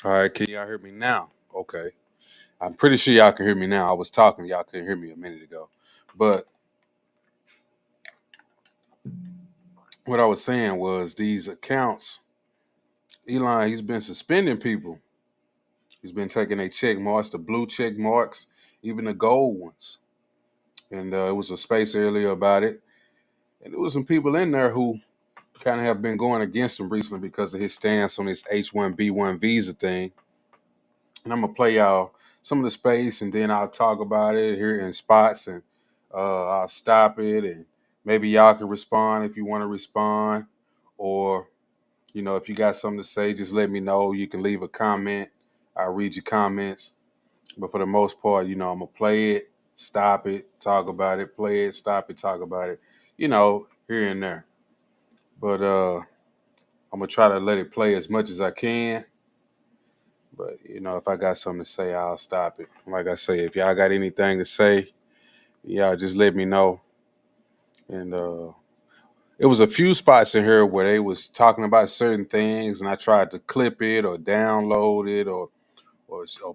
All right, can y'all hear me now? Okay. I'm pretty sure y'all can hear me now. I was talking, y'all couldn't hear me a minute ago. But what I was saying was these accounts, Elon, he's been suspending people. He's been taking their check marks, the blue check marks, even the gold ones. And it was a space earlier about it. And there was some people in there who kind of have been going against him recently because of his stance on this H1B1 visa thing. And I'm gonna play y'all some of the space, and then I'll talk about it here in spots, and I'll stop it, and maybe y'all can respond if you want to respond, or if you got something to say, just let me know. You can leave a comment. I'll read your comments. But for the most part, I'm gonna play it, stop it, talk about it, play it, stop it, talk about it, here and there. But I'm gonna try to let it play as much as I can. But if I got something to say, I'll stop it. Like I say, if y'all got anything to say, y'all just let me know. And it was a few spots in here where they was talking about certain things, and I tried to clip it or download it or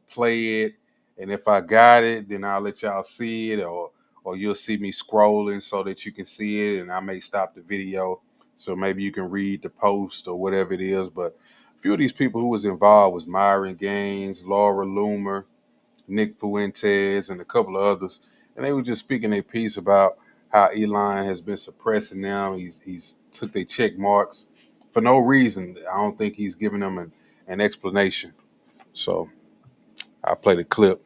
play it. And if I got it, then I'll let y'all see it, or you'll see me scrolling so that you can see it, and I may stop the video so maybe you can read the post or whatever it is. But a few of these people who was involved was Myron Gaines, Laura Loomer, Nick Fuentes, and a couple of others, and they were just speaking a piece about how Elon has been suppressing them. He's took their check marks for no reason. I don't think he's giving them an explanation. So I'll play the clip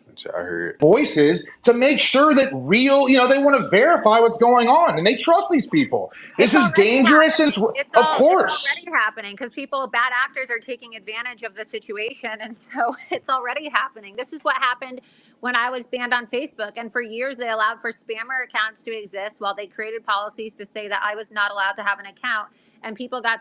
that y'all heard. Voices to make sure that they want to verify what's going on and they trust these people. This is dangerous. Of course. It's already happening because bad actors are taking advantage of the situation. And so it's already happening. This is what happened when I was banned on Facebook. And for years, they allowed for spammer accounts to exist while they created policies to say that I was not allowed to have an account. And people got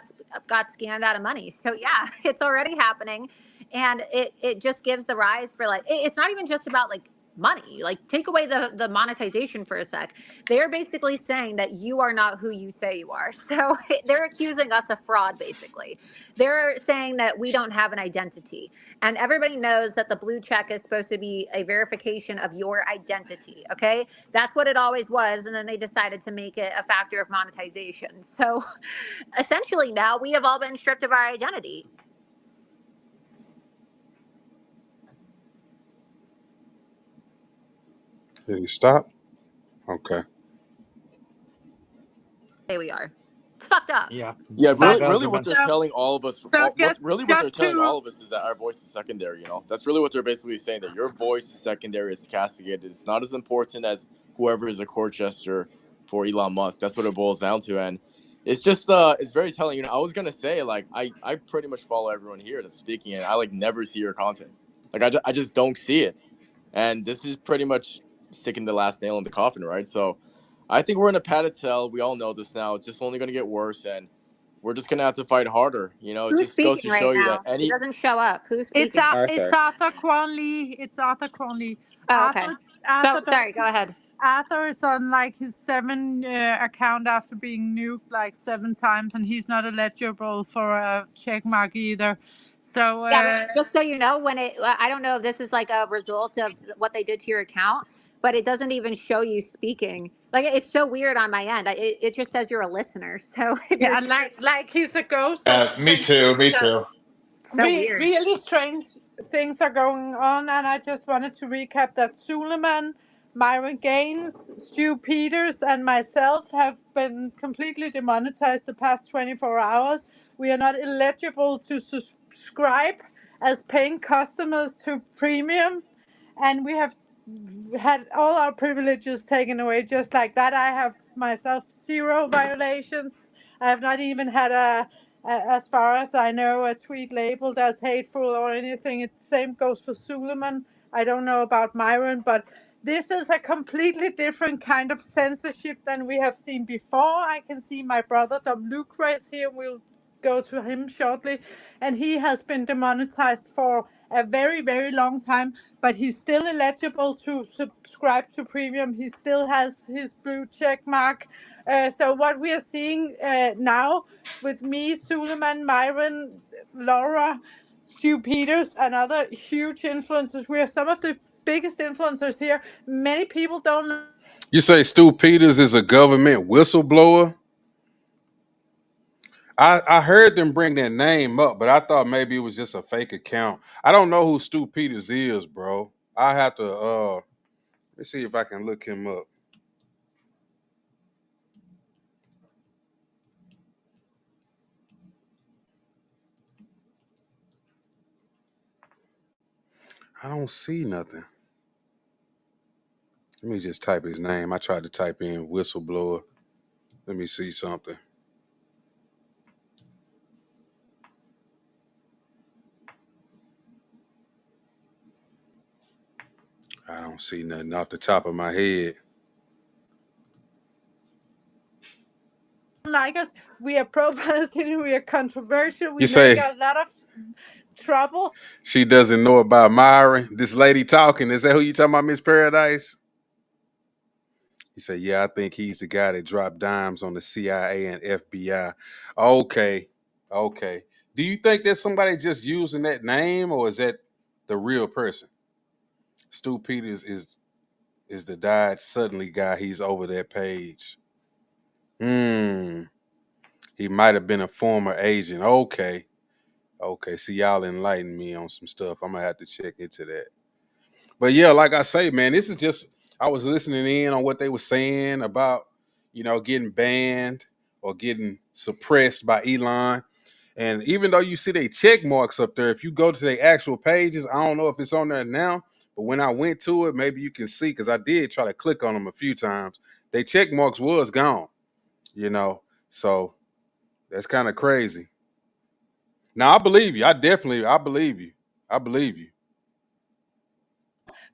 scammed out of money. So, yeah, it's already happening. And it just gives the rise for it's not even just about money. Take away the monetization for a sec. They're basically saying that you are not who you say you are. So they're accusing us of fraud, basically. They're saying that we don't have an identity. And everybody knows that the blue check is supposed to be a verification of your identity, okay? That's what it always was, and then they decided to make it a factor of monetization. So essentially now we have all been stripped of our identity. Did he stop? Okay. Here we are. It's fucked up. Yeah. Yeah, really, what they're telling all of us, So what just they're telling to all of us is that our voice is secondary. That's really what they're basically saying, that your voice is secondary, it's castigated. It's not as important as whoever is a court jester for Elon Musk. That's what it boils down to, and it's just it's very telling. I was gonna say I pretty much follow everyone here that's speaking, and I never see your content. I just don't see it, and this is pretty much sticking the last nail in the coffin, right? So I think we're in a padded cell. We all know this now. It's just only going to get worse, and we're just going to have to fight harder. It Who's just goes speaking to right show you now? that It doesn't show up. Who's speaking? it's Arthur Cronley. It's Arthur Cronley. Oh, okay. Arthur Sorry, go ahead. Arthur is on his 7 account after being nuked 7 times, and he's not eligible for a check mark either. So Yeah, but just so you know, I don't know if this is a result of what they did to your account, but it doesn't even show you speaking. It's so weird on my end. It just says you're a listener. So if yeah, you're he's a ghost. Me too. Me too. so weird. Really strange things are going on, and I just wanted to recap that Suleiman, Myron Gaines, Stu Peters, and myself have been completely demonetized the past 24 hours. We are not eligible to subscribe as paying customers to premium, and we have had all our privileges taken away just like that. I have myself 0 violations. I have not even had as far as I know, a tweet labeled as hateful or anything. Same goes for Suleiman. I don't know about Myron, but this is a completely different kind of censorship than we have seen before. I can see my brother Dom Lucre is here. We'll go to him shortly. And he has been demonetized for a very, very long time, but he's still eligible to subscribe to premium. He still has his blue check mark. So what we are seeing now with me, Suleiman, Myron, Laura, Stu Peters and other huge influencers. We are some of the biggest influencers here. Many people don't know. You say Stu Peters is a government whistleblower? I heard them bring that name up, but I thought maybe it was just a fake account. I don't know who Stu Peters is, bro. I have to let's see if I can look him up. I don't see nothing. Let me just type his name. I tried to type in whistleblower. Let me see something. I don't see nothing off the top of my head. Like us, we are pro-Palestinian, we are controversial, we You make say a lot of trouble. she doesn't know about Myron? This lady talking, is that who you talking about, Miss Paradise? He said, yeah, I think he's the guy that dropped dimes on the CIA and FBI. Okay. Okay. Do you think there's somebody just using that name, or is that the real person? Stu Peters is the died suddenly guy. He's over that page. He might have been a former agent. Okay. Okay. See, y'all enlighten me on some stuff. I'm gonna have to check into that. But yeah, like I say, man, this is just I was listening in on what they were saying about, getting banned or getting suppressed by Elon. And even though you see they check marks up there, if you go to their actual pages, I don't know if it's on there now, but when I went to it, maybe you can see, because I did try to click on them a few times. They check marks was gone, you know. So that's kind of crazy. Now I believe you. I believe you. I believe you.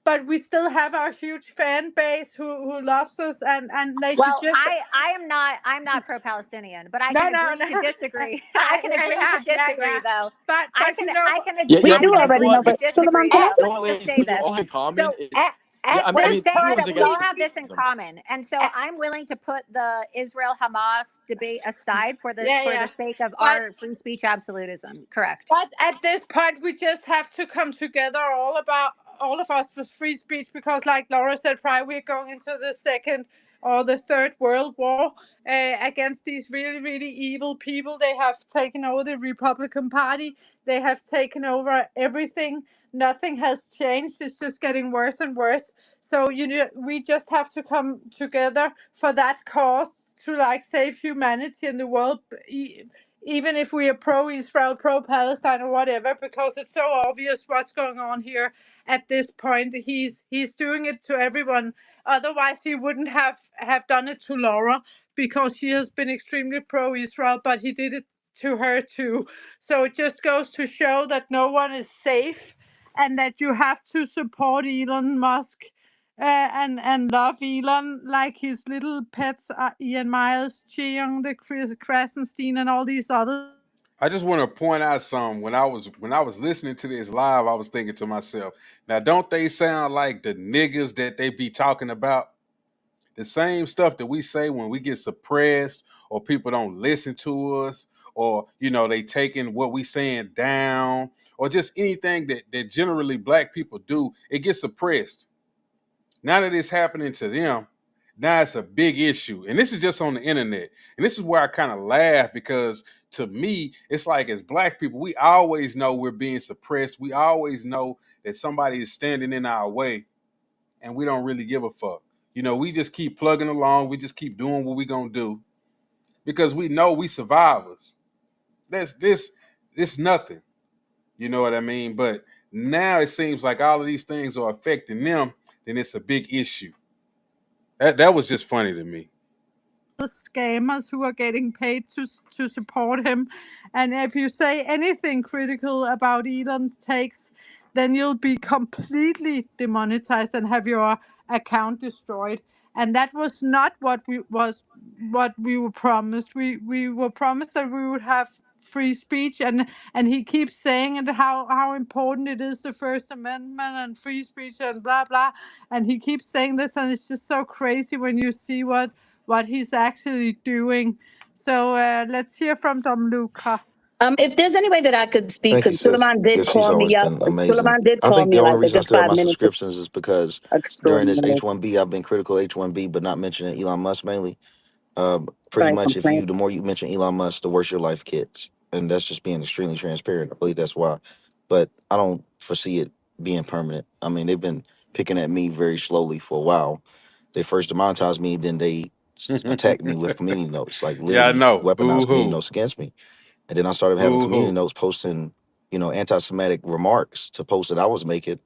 But we still have our huge fan base who loves us, and they should Well, just I'm not pro-Palestinian, but I no can no agree no. to disagree. I can agree to disagree, Yeah. though. But I can you know, I can Yeah, ag- We yeah, I do but can you know already agree know, what? to but Suleiman, disagree, can I though. just Let's just say We do this. all in common So is yeah. at what I'm this I saying mean, is point, that humans we again. all we have this in common, and so I'm willing to put the Israel-Hamas debate aside for the yeah. sake of But our free speech absolutism. Correct. But at this point, we just have to come together, all of us, for free speech, because, like Laura said, prior, we're going into the second or the third world war against these really, really evil people. They have taken over the Republican Party. They have taken over everything. Nothing has changed. It's just getting worse and worse. So we just have to come together for that cause to save humanity in the world, even if we are pro-Israel, pro-Palestine, or whatever, because it's so obvious what's going on here at this point. He's doing it to everyone. Otherwise, he wouldn't have done it to Laura, because she has been extremely pro-Israel, but he did it to her too. So it just goes to show that no one is safe, and that you have to support Elon Musk. And love Elon like his little pets, Ian Miles, Cheong, the Chris Krasenstein, and all these others. I just want to point out something. When I was listening to this live, I was thinking to myself, now don't they sound like the niggas that they be talking about? The same stuff that we say when we get suppressed or people don't listen to us, or they taking what we saying down, or just anything that generally black people do, it gets suppressed. Now that it's happening to them, now it's a big issue. And this is just on the internet. And this is where I kind of laugh, because to me, it's like, as black people, we always know we're being suppressed. We always know that somebody is standing in our way, and we don't really give a fuck. We just keep plugging along. We just keep doing what we gonna do, because we know we survivors. This nothing. You know what I mean? But now it seems like all of these things are affecting them, then it's a big issue. That was just funny to me. Scammers who are getting paid to support him. And if you say anything critical about Elon's takes, then you'll be completely demonetized and have your account destroyed. And that was not what we were promised. We were promised that we would have free speech, and he keeps saying it, how important it is, the First Amendment and free speech and blah blah. And he keeps saying this, and it's just so crazy when you see what he's actually doing. So let's hear from Dom Luca. If there's any way that I could speak, Thank you, because sis. Suleiman did Yes, she's call always me up. been amazing. Suleiman did I call think the me only like reason I just still have 5 my minutes. subscriptions is because during this Extraordinary. H1B, I've been critical of H1B, but not mentioning Elon Musk mainly. Pretty Right, much, complaint. the more you mention Elon Musk, the worse your life gets, and that's just being extremely transparent. I believe that's why, but I don't foresee it being permanent. I mean, they've been picking at me very slowly for a while. They first demonetized me, then they attacked me with community notes, like Yeah, I literally know. Boo weaponized community hoo. notes against me. And then I started having Boo community hoo. notes posting, anti-Semitic remarks to posts that I was making,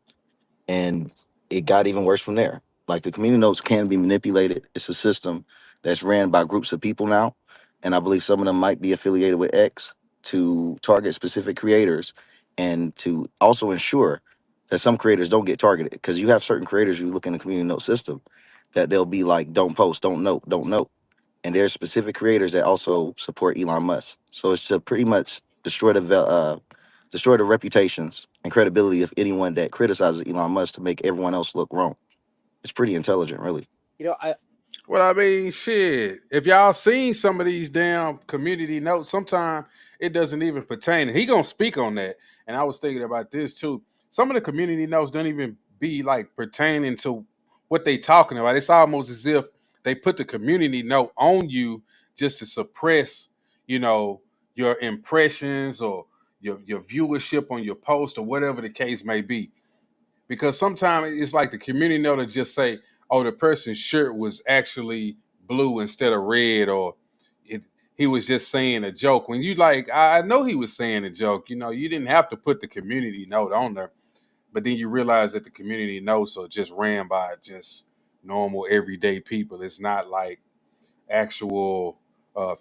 and it got even worse from there. Like the community notes can be manipulated. It's a system that's ran by groups of people now, and I believe some of them might be affiliated with X to target specific creators, and to also ensure that some creators don't get targeted. Because you have certain creators, you look in the community note system, that they'll be like, "Don't post, don't note, don't note." And there's specific creators that also support Elon Musk. So it's to pretty much destroy the reputations and credibility of anyone that criticizes Elon Musk to make everyone else look wrong. It's pretty intelligent, really. I Well, I mean, shit. If y'all seen some of these damn community notes, sometimes it doesn't even pertain. And he gonna speak on that. And I was thinking about this too. Some of the community notes don't even be like pertaining to what they talking about. It's almost as if they put the community note on you just to suppress, you know, your impressions or your viewership on your post or whatever the case may be, because sometimes it's like the community note to just say, "Oh, the person's shirt was actually blue instead of red," or it, he was just saying a joke. When you like, I know he was saying a joke. You didn't have to put the community note on there, but then you realize that the community notes are just ran by just normal everyday people. It's not like actual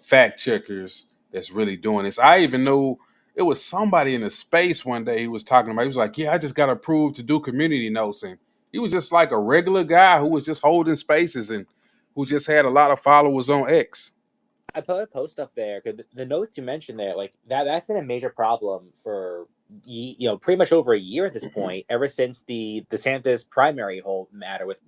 fact checkers that's really doing this. I even knew it was somebody in the space one day he was talking about. He was like, "Yeah, I just got approved to do community notes," and he was just like a regular guy who was just holding spaces and who just had a lot of followers on X. put a post up there because the notes you mentioned there, like that's been a major problem for pretty much over a year at this point, ever since the DeSantis primary whole matter with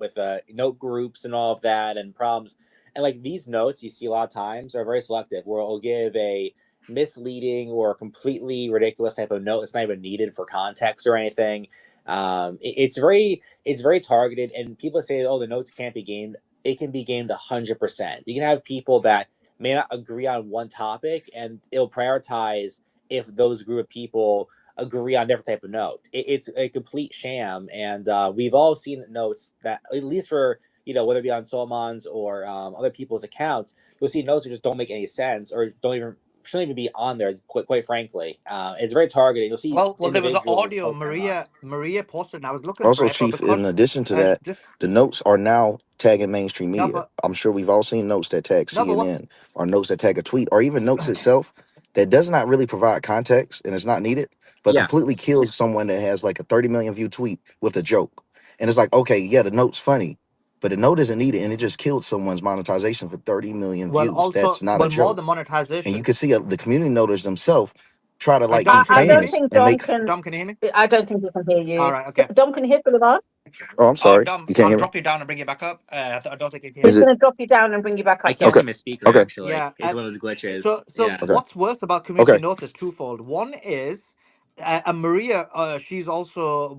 note groups and all of that and problems. And like these notes you see a lot of times are very selective, where it'll give a misleading or completely ridiculous type of note that's not even needed for context or anything. It's very targeted, and people say, oh, the notes can't be gamed. It can be gamed 100%. You can have people that may not agree on one topic, and it'll prioritize if those group of people agree on different type of note. It's a complete sham, and we've all seen notes that, at least for whether it be on Solomons or other people's accounts, you'll see notes that just don't make any sense or don't even shouldn't even be on there. Quite frankly, it's very targeted. You'll see Well, there was an individuals audio post them up. Maria posted, and I was looking for Also, it, but Chief, in because addition to that, just the notes are now tagging mainstream no, media. but I'm sure we've all seen notes that tag no, but what's CNN or notes that tag a tweet or even notes itself that does not really provide context and it's not needed, but Yeah, completely kills someone that has like a 30 million view tweet with a joke. And it's like, okay, yeah, the note's funny, but the note isn't needed and it just killed someone's monetization for 30 million views. That's not a more the joke. And you monetization. can see the community noters themselves try to like Dom, be I, can I you hear don't me? famous think and Dom make. can. Dom, can you hear me? I don't think he can hear All you. right, okay. Dom can hear Suleiman. Oh, I'm Oh, sorry. Dom, You can't I'll hear me? drop you down and bring you back up. I don't think you can hear Is He's me. it going to drop you down and bring you back I up, can't Dom. see okay? him as speaker. Okay. Actually, Yeah. it's one of those glitches. So Yeah. Okay. what's worse about community Okay. notes is twofold. One is, and Maria, she's also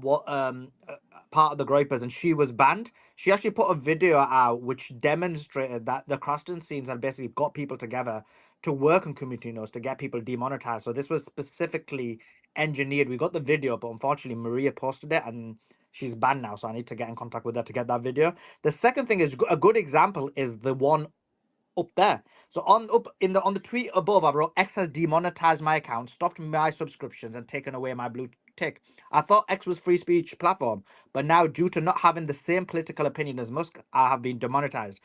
part of the Gripers, and she was banned. She actually put a video out which demonstrated that the Crafton scenes had basically got people together to work on community notes to get people demonetized. So this was specifically engineered. We got the video, but unfortunately Maria posted it and she's banned now. So I need to get in contact with her to get that video. The second thing is a good example is the one up there. So on the tweet above, I wrote X has demonetized my account, stopped my subscriptions, and taken away my blue tick. I thought X was free speech platform, but now due to not having the same political opinion as Musk, I have been demonetized.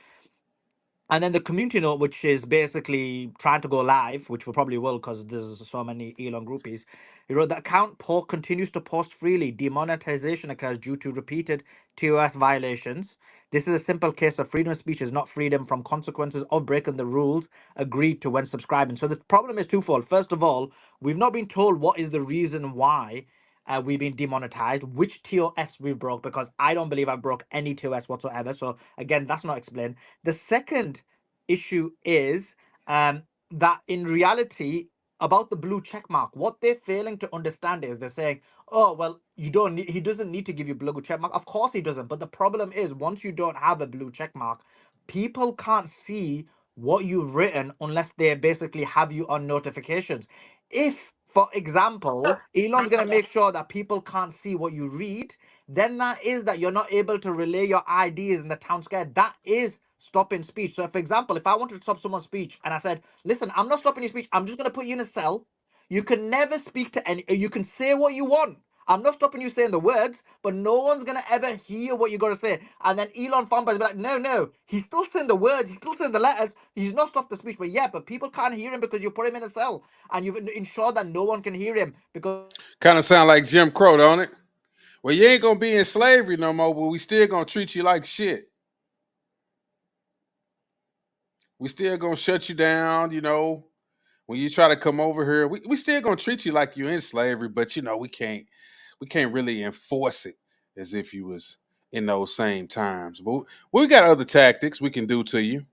And then the community note, which is basically trying to go live, which we probably will because there's so many Elon groupies. He wrote the account continues to post freely. Demonetization occurs due to repeated TOS violations. This is a simple case of freedom of speech is not freedom from consequences of breaking the rules agreed to when subscribing. So the problem is twofold. First of all, we've not been told what is the reason why we've been demonetized, which TOS we broke, because I don't believe I broke any TOS whatsoever. So again, that's not explained. The second issue is that in reality, about the blue check mark. What they're failing to understand is they're saying, "Oh, well, you don't need. He doesn't need to give you blue check mark. Of course he doesn't. But the problem is, once you don't have a blue check mark, people can't see what you've written unless they basically have you on notifications. If, for example, Elon's gonna make sure that people can't see what you read, then that is that you're not able to relay your ideas in the town square. That is stopping speech. So, for example, if I wanted to stop someone's speech and I said, listen, I'm not stopping your speech, I'm just going to put you in a cell. You can never speak to any, you can say what you want. I'm not stopping you saying the words, but no one's going to ever hear what you're going to say. And then Elon fanboys be like, no, he's still saying the words, he's still saying the letters, he's not stopped the speech. But yeah, but people can't hear him because you put him in a cell and you've ensured that no one can hear him because. Kind of sound like Jim Crow, don't it? Well, you ain't gonna be in slavery no more, but we still gonna treat you like shit. We still gonna shut you down, when you try to come over here. We still gonna treat you like you're in slavery, but we can't really enforce it as if you was in those same times. But we got other tactics we can do to you.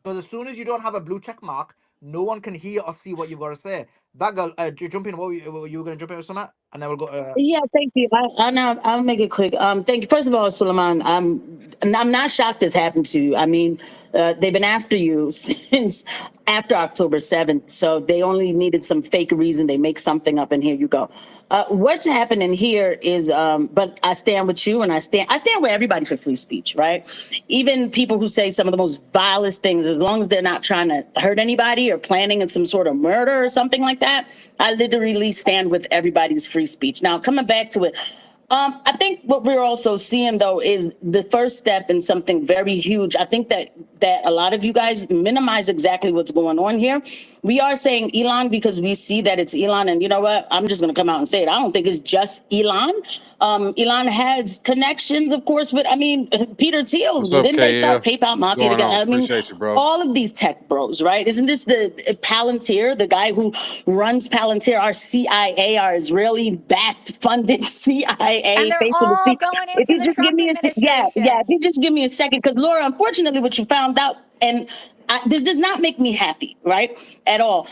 Because as soon as you don't have a blue check mark, no one can hear or see what you've got to say. That girl, jump in. What you were going to jump in with something? And then we'll go. Yeah, thank you. I'll make it quick. Thank you. First of all, Suleiman, I'm not shocked this happened to you. I mean, they've been after you since after October 7th, so they only needed some fake reason. They make something up, and here you go. What's happening here is, but I stand with you, and I stand with everybody for free speech, right? Even people who say some of the most vilest things, as long as they're not trying to hurt anybody or planning some sort of murder or something like that, I literally stand with everybody's free speech. Now, coming back to it, I think what we're also seeing, though, is the first step in something very huge. I think that a lot of you guys minimize exactly what's going on here. We are saying Elon because we see that it's Elon. And you know what? I'm just going to come out and say it. I don't think it's just Elon. Elon has connections, of course, with, Peter Thiel. What's up, Didn't they start KL? PayPal What's Mafia going together? on? Appreciate you, bro. All of these tech bros, right? Isn't this the Palantir, the guy who runs Palantir, our CIA, our Israeli-backed funded CIA? And they're Face of the all sea. going If into you the just give Trump me administration. if you just give me a second, because Laura, unfortunately, what you found out, and this does not make me happy, right, at all,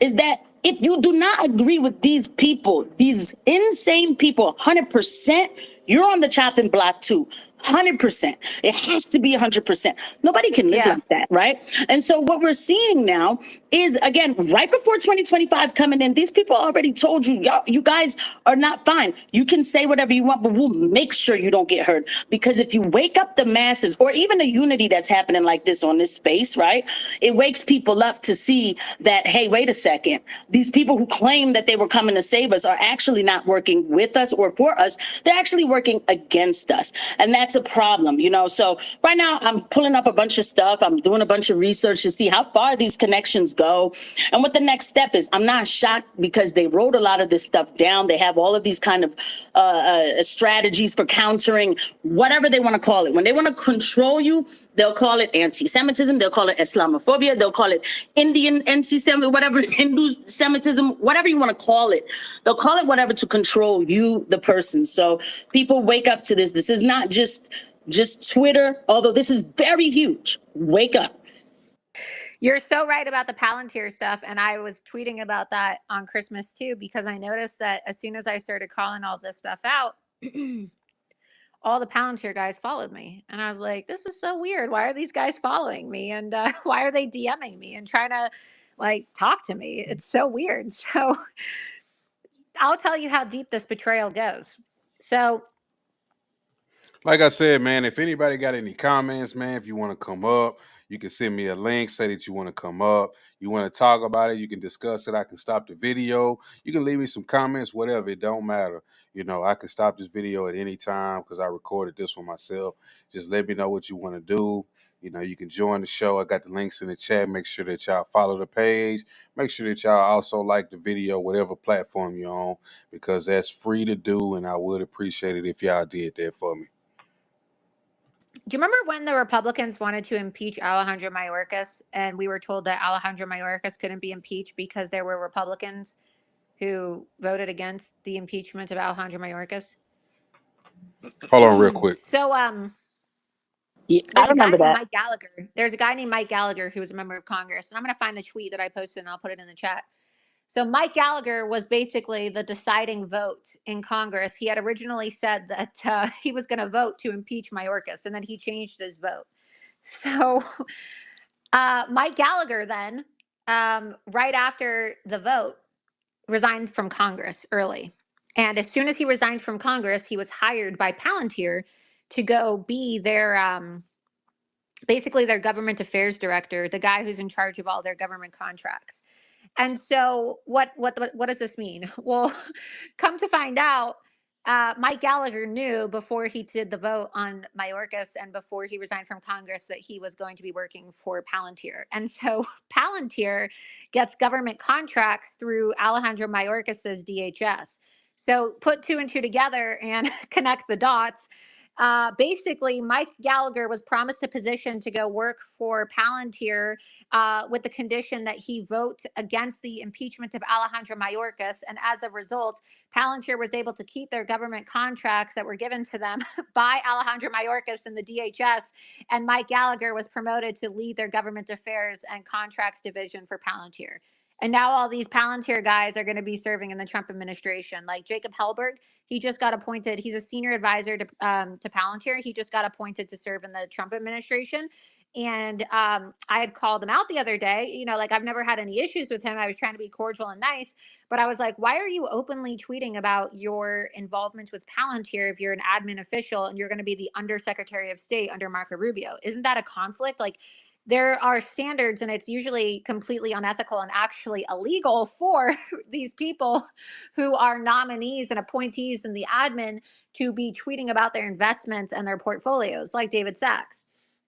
is that if you do not agree with these people, these insane people, 100%, you're on the chopping block too. 100%. It has to be 100%. Nobody can live like that, right? And so what we're seeing now is, again, right before 2025 coming in, these people already told you, you guys are not fine. You can say whatever you want, but we'll make sure you don't get hurt. Because if you wake up the masses, or even a unity that's happening like this on this space, right? It wakes people up to see that, hey, wait a second. These people who claim that they were coming to save us are actually not working with us or for us. They're actually working against us. And that's a problem, So right now I'm pulling up a bunch of stuff. I'm doing a bunch of research to see how far these connections go and what the next step is. I'm not shocked because they wrote a lot of this stuff down. They have all of these kind of strategies for countering whatever they want to call it. When they want to control you, they'll call it anti-Semitism. They'll call it Islamophobia. They'll call it Indian anti-Semitism, whatever, Hindu Semitism, whatever you want to call it. They'll call it whatever to control you, the person. So people wake up to this. This is not just Twitter, although this is very huge. Wake up. You're so right about the Palantir stuff. And I was tweeting about that on Christmas too, because I noticed that as soon as I started calling all this stuff out, all the Palantir guys followed me. And I was like, this is so weird. Why are these guys following me? And why are they DMing me and trying to talk to me? It's so weird. So I'll tell you how deep this betrayal goes. So Like I said, man, if anybody got any comments, man, if you want to come up, you can send me a link, say that you want to come up. You want to talk about it, you can discuss it. I can stop the video. You can leave me some comments, whatever. It don't matter. I can stop this video at any time because I recorded this one myself. Just let me know what you want to do. You can join the show. I got the links in the chat. Make sure that y'all follow the page. Make sure that y'all also like the video, whatever platform you're on, because that's free to do, and I would appreciate it if y'all did that for me. do you remember when the Republicans wanted to impeach Alejandro Mayorkas and we were told that Alejandro Mayorkas couldn't be impeached because there were Republicans who voted against the impeachment of Alejandro Mayorkas? Hold on real quick. So Yeah, I there's a guy remember named that. Mike Gallagher. There's a guy named Mike Gallagher who was a member of Congress. And I'm going to find the tweet that I posted and I'll put it in the chat. So Mike Gallagher was basically the deciding vote in Congress. He had originally said that he was going to vote to impeach Mayorkas, and then he changed his vote. So Mike Gallagher then, right after the vote, resigned from Congress early. And as soon as he resigned from Congress, he was hired by Palantir to go be their basically their government affairs director, the guy who's in charge of all their government contracts. And so what does this mean? Well, come to find out, Mike Gallagher knew before he did the vote on Mayorkas and before he resigned from Congress that he was going to be working for Palantir. And so Palantir gets government contracts through Alejandro Mayorkas's DHS. So put two and two together and connect the dots. Basically, Mike Gallagher was promised a position to go work for Palantir with the condition that he vote against the impeachment of Alejandro Mayorkas. And as a result, Palantir was able to keep their government contracts that were given to them by Alejandro Mayorkas and the DHS. And Mike Gallagher was promoted to lead their government affairs and contracts division for Palantir. And now all these Palantir guys are going to be serving in the Trump administration. Like Jacob Hellberg, he just got appointed. He's a senior advisor to Palantir. He just got appointed to serve in the Trump administration. And I had called him out the other day. You know, like I've never had any issues with him. I was trying to be cordial and nice, but I was like, why are you openly tweeting about your involvement with Palantir if you're an admin official and you're going to be the undersecretary of state under Marco Rubio? Isn't that a conflict? Like, there are standards, and it's usually completely unethical and actually illegal for these people who are nominees and appointees in the admin to be tweeting about their investments and their portfolios, like David Sachs.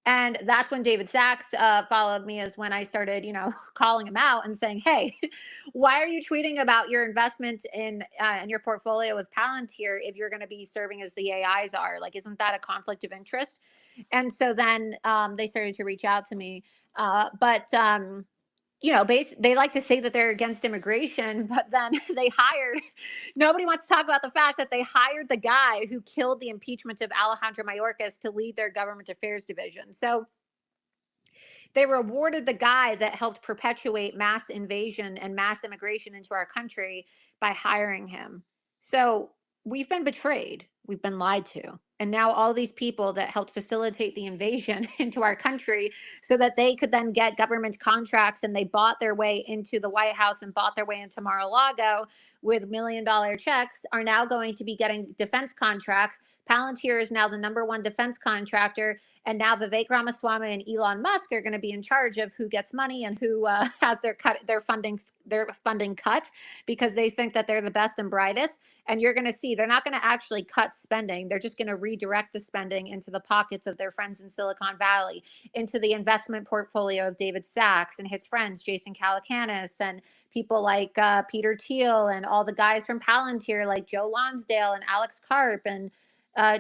And that's when David Sachs followed me, is when I started, calling him out and saying, hey, why are you tweeting about your investment in your portfolio with Palantir if you're going to be serving as the AIs are? Like, isn't that a conflict of interest? And so then they started to reach out to me. But they like to say that they're against immigration, but then nobody wants to talk about the fact that they hired the guy who killed the impeachment of Alejandro Mayorkas to lead their government affairs division. So they rewarded the guy that helped perpetuate mass invasion and mass immigration into our country by hiring him. So we've been betrayed. We've been lied to. And now all these people that helped facilitate the invasion into our country so that they could then get government contracts, and they bought their way into the White House and bought their way into Mar-a-Lago with $1 million checks, are now going to be getting defense contracts. Palantir is now the #1 defense contractor. And now Vivek Ramaswamy and Elon Musk are going to be in charge of who gets money and who has their funding cut, because they think that they're the best and brightest. And you're going to see they're not going to actually cut spending. They're just going to redirect the spending into the pockets of their friends in Silicon Valley, into the investment portfolio of David Sachs and his friends, Jason Calacanis, and people like Peter Thiel, and all the guys from Palantir like Joe Lonsdale and Alex Karp and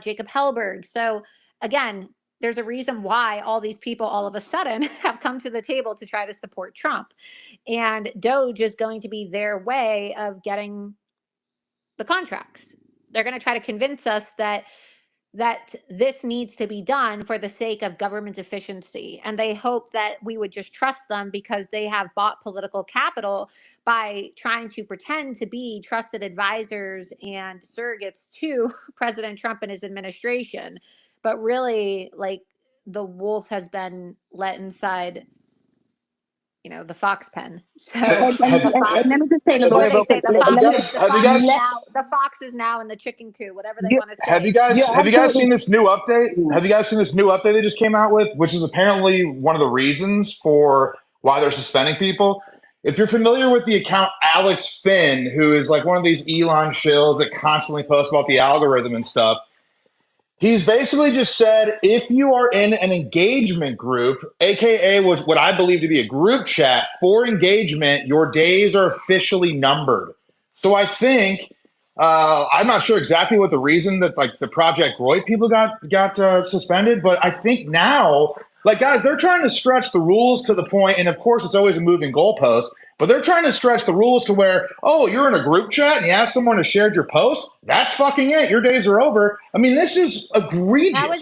Jacob Hellberg. So again, there's a reason why all these people all of a sudden have come to the table to try to support Trump. And Doge is going to be their way of getting the contracts. They're going to try to convince us that this needs to be done for the sake of government efficiency. And they hope that we would just trust them because they have bought political capital by trying to pretend to be trusted advisors and surrogates to President Trump and his administration. But really, like, the wolf has been let inside, the fox pen. So Have, And have, let me just say this what real do they say? quick. The fox is now in the chicken coop. Whatever they want to have say. you guys You're have you guys absolutely seen this new update? Have you guys seen this new update they just came out with, which is apparently one of the reasons for why they're suspending people? If you're familiar with the account Alex Finn, who is like one of these Elon shills that constantly posts about the algorithm and stuff, he's basically just said, if you are in an engagement group, aka what I believe to be a group chat for engagement, your days are officially numbered. So I think I'm not sure exactly what the reason that like the Project Roy people got suspended, but I think now, like, guys, they're trying to stretch the rules to the point, and of course it's always a moving goalpost, but they're trying to stretch the rules to where, oh, you're in a group chat and you ask someone to share your post, that's fucking it. Your days are over. I mean, this is egregious. How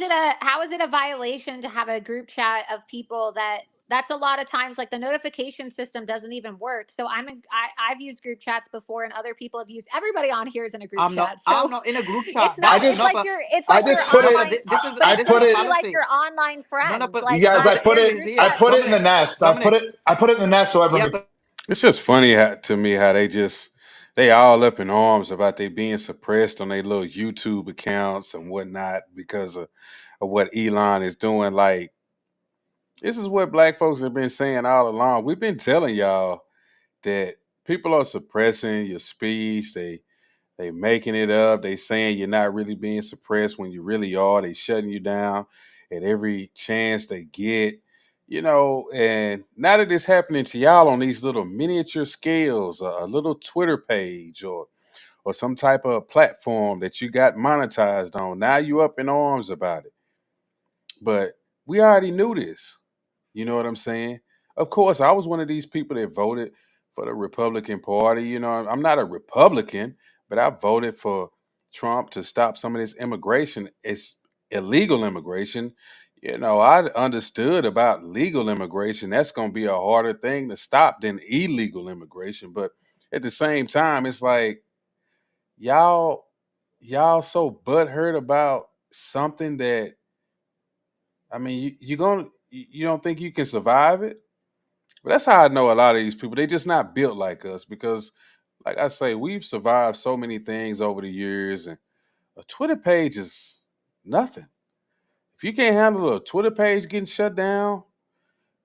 is it a violation to have a group chat of people that That's a lot of times, like the notification system doesn't even work. So I've used group chats before, and other people have used. Everybody on here is in a group chat, I'm so not in a group it's chat, not. I but It's no, just like but it's I like your just put no, it. but online, this is but I it's this is put a supposed to it. be like fallacy. your online No, no, friends. but You Like guys, but I the put issue it. is group I here, chats. put it in the Dominic. nest. Dominic, I put it in the nest so everyone yeah, can. but It's just funny to me how they all up in arms about they being suppressed on their little YouTube accounts and whatnot because of what Elon is doing. Like, this is what black folks have been saying all along. We've been telling y'all that people are suppressing your speech. They making it up. They saying you're not really being suppressed when you really are. They shutting you down at every chance they get. And now that it's happening to y'all on these little miniature scales, a little Twitter page or some type of platform that you got monetized on, now you up in arms about it. But we already knew this. You know what I'm saying? Of course, I was one of these people that voted for the Republican Party. I'm not a Republican, but I voted for Trump to stop some of this immigration. It's illegal immigration. I understood about legal immigration. That's going to be a harder thing to stop than illegal immigration. But at the same time, it's like y'all, y'all so butthurt about something that you don't think you can survive it. But that's how I know a lot of these people. They just not built like us because, like I say, we've survived so many things over the years, and a Twitter page is nothing. If you can't handle a Twitter page getting shut down,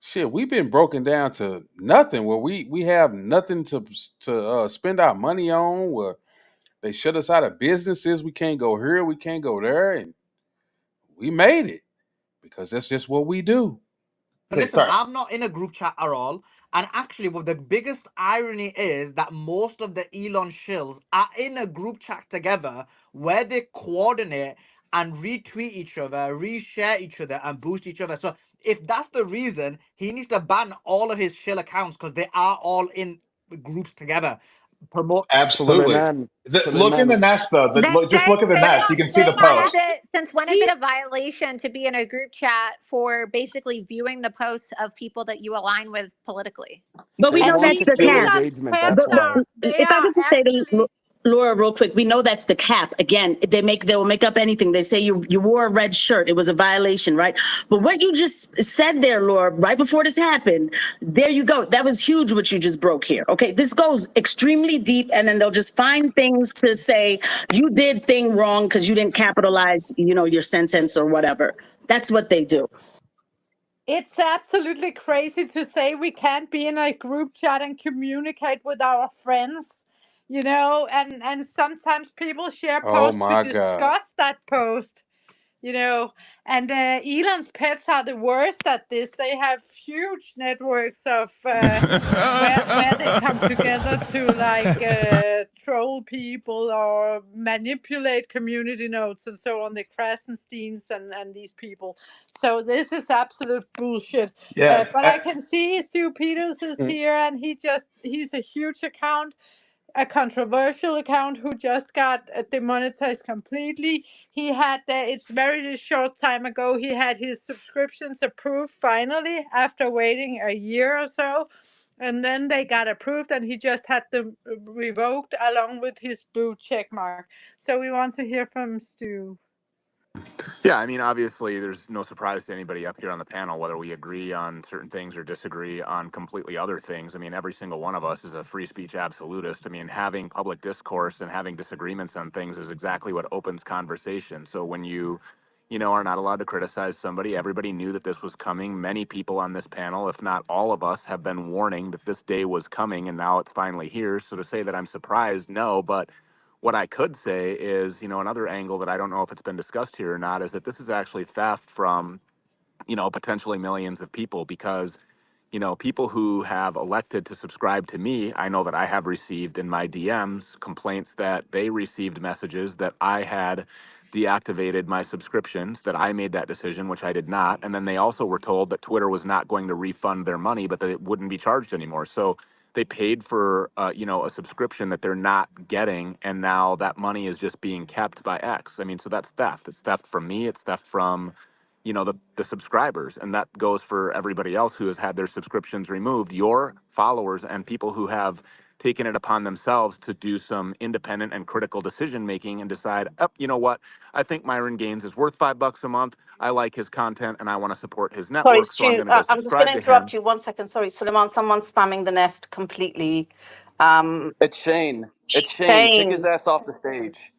shit, we've been broken down to nothing. Where we have nothing to spend our money on. Where they shut us out of businesses, we can't go here, we can't go there, and we made it because that's just what we do. listen, Sorry. I'm not in a group chat at all. And actually, what the biggest irony is that most of the Elon shills are in a group chat together where they coordinate and retweet each other, reshare each other, and boost each other. So if that's the reason, he needs to ban all of his shill accounts because they are all in groups together. Promote. Absolutely. Suleiman, Look in the Suleiman, nest, though. Then, Just look at the nest. You can see the when is posts. it? Since when is it a violation to be in a group chat for basically viewing the posts of people that you align with politically? But we they know And want that's to the kill cap. Elon's engagement. pets That's But why. are they if I are could just say to actually Laura real quick, we know that's the cap. Again, they will make up anything. They say you wore a red shirt. It was a violation, right? But what you just said there, Laura, right before this happened, there you go. That was huge what you just broke here. Okay, this goes extremely deep, and then they'll just find things to say you did thing wrong because you didn't capitalize, your sentence or whatever. That's what they do. it's absolutely crazy to say we can't be in a group chat and communicate with our friends, and sometimes people share Oh posts to my God. discuss that post, you know and Elon's pets are the worst at this. They have huge networks of where they come together to like troll people or manipulate community notes and so on, the Krasensteins and these people. So this is absolute bullshit. Yeah. But I can see Stu Peters is here, and he's a huge account, a controversial account who just got demonetized completely. He had it's very short time ago he had his subscriptions approved finally after waiting a year or so, and then they got approved and he just had them revoked along with his blue check mark. So we want to hear from Stu. Yeah, I mean, obviously, there's no surprise to anybody up here on the panel whether we agree on certain things or disagree on completely other things. I mean, every single one of us is a free speech absolutist. I mean, having public discourse and having disagreements on things is exactly what opens conversation. So when you are not allowed to criticize somebody, everybody knew that this was coming. Many people on this panel, if not all of us, have been warning that this day was coming, and now it's finally here. So to say that I'm surprised, no, but what I could say is, another angle that I don't know if it's been discussed here or not is that this is actually theft from, potentially millions of people because, people who have elected to subscribe to me, I know that I have received in my DMs complaints that they received messages that I had deactivated my subscriptions, that I made that decision, which I did not. And then they also were told that Twitter was not going to refund their money, but that it wouldn't be charged anymore. So they paid for, a subscription that they're not getting. And now that money is just being kept by X. I mean, so that's theft. It's theft from me. It's theft from, the subscribers, and that goes for everybody else who has had their subscriptions removed. Your followers and people who have taken it upon themselves to do some independent and critical decision making and decide, oh, you know what, I think Myron Gaines is worth $5 a month. I like his content and I want to support his Sorry, network, so I'm Stu, going to go I'm just going subscribe to to interrupt him. you 1 second. Sorry, Suleiman, someone's spamming the nest completely. It's Shane. It's Shane. Kick his Shane, ass off the stage.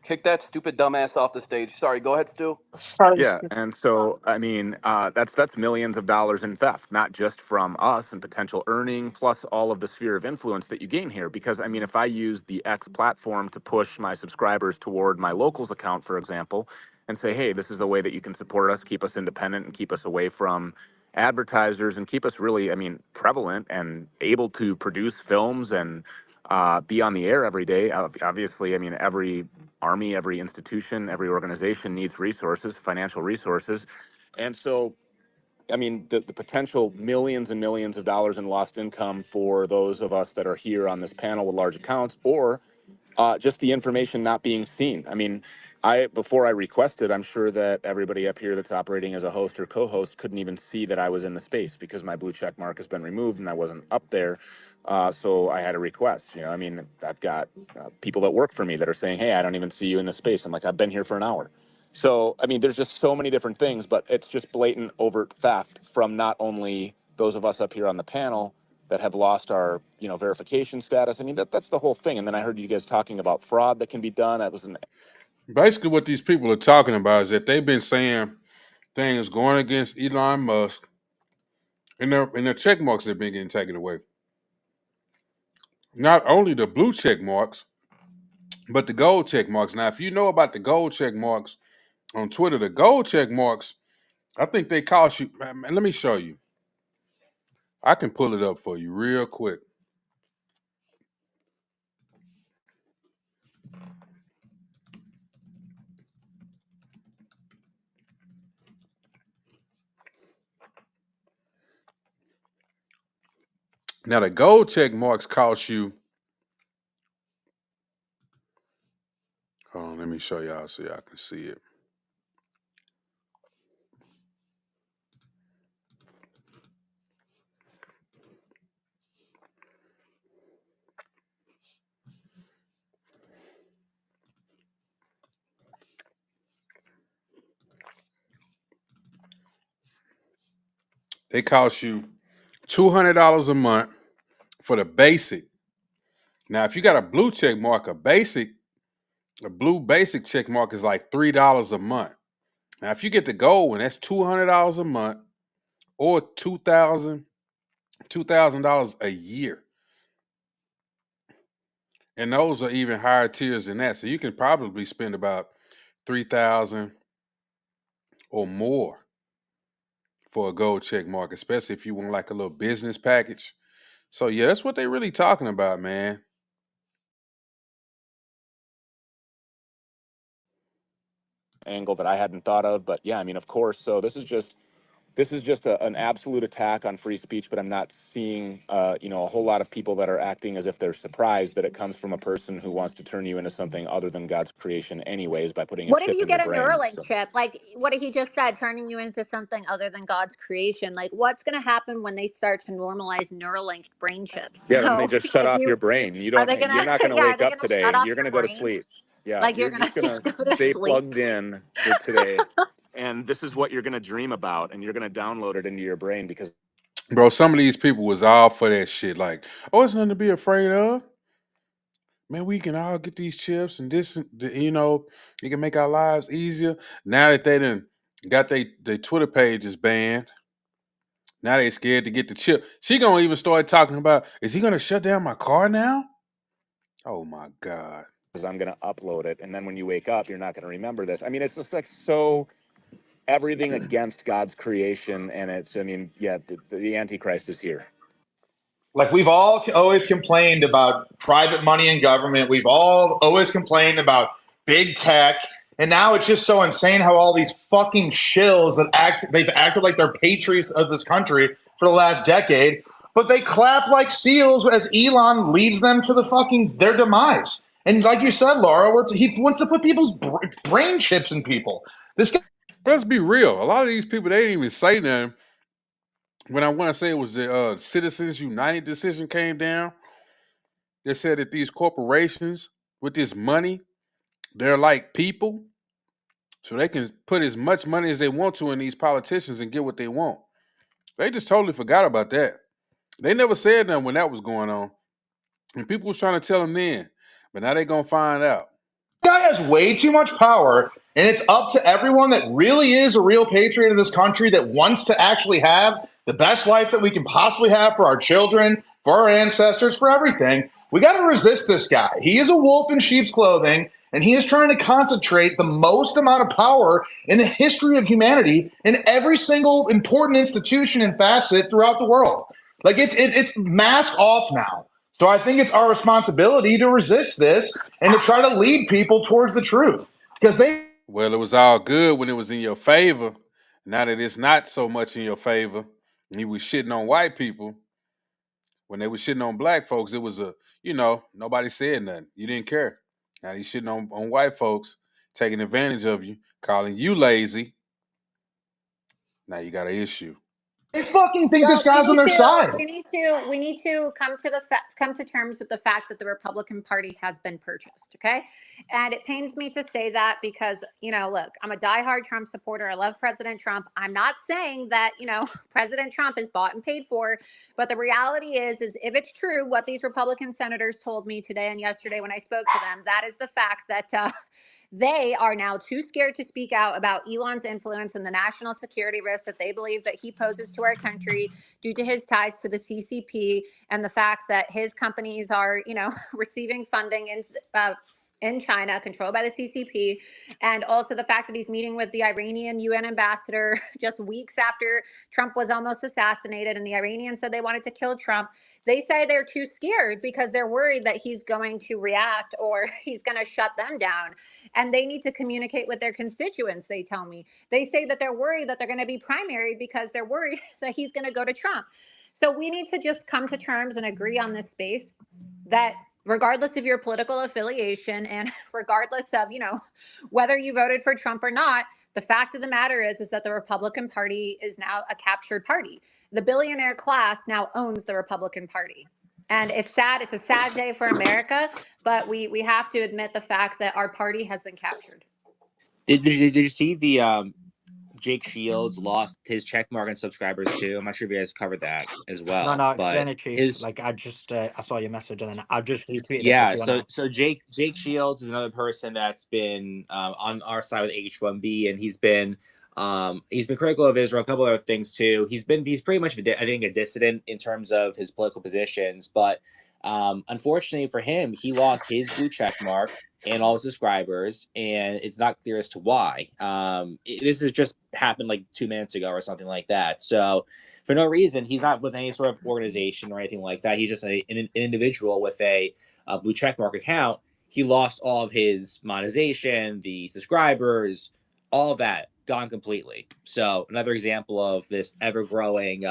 Kick that stupid dumbass off the stage. Sorry, go ahead, Stu. sorry, Yeah, Stu. and so I mean, that's millions of dollars in theft, not just from us and potential earning, plus all of the sphere of influence that you gain here. Because I mean, if I use the X platform to push my subscribers toward my locals account, for example, and say, hey, this is the way that you can support us, keep us independent, and keep us away from advertisers, and keep us really, I mean, prevalent and able to produce films and be on the air every day. Obviously, I mean, every army, every institution, every organization needs resources, financial resources. And so, I mean, the potential millions and millions of dollars in lost income for those of us that are here on this panel with large accounts, or just the information not being seen. I mean, before I requested, I'm sure that everybody up here that's operating as a host or co-host couldn't even see that I was in the space because my blue check mark has been removed and I wasn't up there. So I had a request. I mean, I've got people that work for me that are saying, "Hey, I don't even see you in the space." I'm like, "I've been here for an hour." So I mean, there's just so many different things, but it's just blatant, overt theft from not only those of us up here on the panel that have lost our verification status. I mean, that's the whole thing. And then I heard you guys talking about fraud that can be done. That was an Basically, what these people are talking about is that they've been saying things going against Elon Musk, and their check marks have been getting taken away. Not only the blue check marks, but the gold check marks. Now, if you know about the gold check marks on Twitter, the gold check marks, I think they cost you. Man, let me show you. I can pull it up for you real quick. Now, the gold check marks cost you. Hold on, let me show y'all so y'all can see it. They cost you $200 a month for the basic. Now, if you got a blue check mark, a blue basic check mark is like $3 a month. Now, if you get the gold one, that's $200 a month or $2,000 a year. And those are even higher tiers than that. So you can probably spend about $3,000 or more for a gold check mark, especially if you want like a little business package. So yeah, that's what they're really talking about, man. angle that I hadn't thought of. But yeah, I mean, of course. So this is just an absolute attack on free speech, but I'm not seeing, a whole lot of people that are acting as if they're surprised that it comes from a person who wants to turn you into something other than God's creation anyways by putting a What if chip you in your get a brain. Neuralink So chip? Like what he just said, turning you into something other than God's creation. Like what's going to happen when they start to normalize Neuralink brain chips? yeah, then they So just shut if off you your brain. are they You're gonna not going to yeah, are wake they up gonna shut today. off You're going your to go to brain? sleep. Yeah, Like you're you're gonna just going just to go to stay sleep? plugged in for today. And this is what you're going to dream about, and you're going to download it into your brain because Bro, some of these people was all for that shit. Like, oh, it's nothing to be afraid of. Man, we can all get these chips and this, it can make our lives easier. Now that they done got their Twitter pages banned, now they scared to get the chip. She gonna even start talking about, is he gonna shut down my car now? Oh my God. I'm going to upload it. And then when you wake up, you're not going to remember this. I mean, it's just like so everything against God's creation. And I mean, yeah, the Antichrist is here. Like we've all always complained about private money in government. We've all always complained about big tech. And now it's just so insane how all these fucking shills they've acted like they're patriots of this country for the last decade, but they clap like seals as Elon leads them to their demise. And like you said, Laura, he wants to put people's brain chips in people. This guy But let's be real. A lot of these people, they didn't even say nothing. When I want to say it was the Citizens United decision came down, they said that these corporations with this money, they're like people, so they can put as much money as they want to in these politicians and get what they want. They just totally forgot about that. They never said nothing when that was going on, and people was trying to tell them then, but now they gonna find out. Guy has way too much power, and it's up to everyone that really is a real patriot of this country that wants to actually have the best life that we can possibly have for our children, for our ancestors, for everything. We got to resist this guy. He is a wolf in sheep's clothing, and he is trying to concentrate the most amount of power in the history of humanity in every single important institution and facet throughout the world. Like it's mask off now. So I think it's our responsibility to resist this and to try to lead people towards the truth because they. Well, it was all good when it was in your favor. Now that it's not so much in your favor, and he was shitting on white people. When they were shitting on black folks, it was nobody said nothing. You didn't care. Now he's shitting on white folks, taking advantage of you, calling you lazy. Now you got an issue. They fucking think this Well, guy's on their side. we need to come to terms with the fact that the Republican Party has been purchased. Okay, and it pains me to say that because look, I'm a diehard Trump supporter. I love President Trump. I'm not saying that President Trump is bought and paid for, but the reality is if it's true what these Republican senators told me today and yesterday when I spoke to them, that is the fact that. They are now too scared to speak out about Elon's influence and the national security risks that they believe that he poses to our country due to his ties to the CCP and the fact that his companies are, receiving funding in China, controlled by the CCP, and also the fact that he's meeting with the Iranian UN ambassador just weeks after Trump was almost assassinated, and the Iranians said they wanted to kill Trump. They say they're too scared because they're worried that he's going to react or he's going to shut them down. And they need to communicate with their constituents, they tell me. They say that they're worried that they're going to be primaried because they're worried that he's going to go to Trump. So we need to just come to terms and agree on this space that regardless of your political affiliation and regardless of, whether you voted for Trump or not, the fact of the matter is that the Republican Party is now a captured party. The billionaire class now owns the Republican Party. And it's sad. It's a sad day for America, but we have to admit the fact that our party has been captured. Did you see the Jake Shields lost his check mark on subscribers too? I'm not sure if you guys covered that as No, well, no, but explain it, Chief. his Like I just I saw your message and then I just retweeted it yeah. if you So wanna. Jake Shields is another person that's been on our side with H1B, and he's been critical of Israel, a couple other things too. He's pretty much I think a dissident in terms of his political positions, but unfortunately for him, he lost his blue check mark and all his subscribers, and it's not clear as to why. This has just happened like 2 minutes ago or something like that. So for no reason, he's not with any sort of organization or anything like that. He's just an individual with a blue checkmark account. He lost all of his monetization, the subscribers, all of that gone completely. So another example of this ever-growing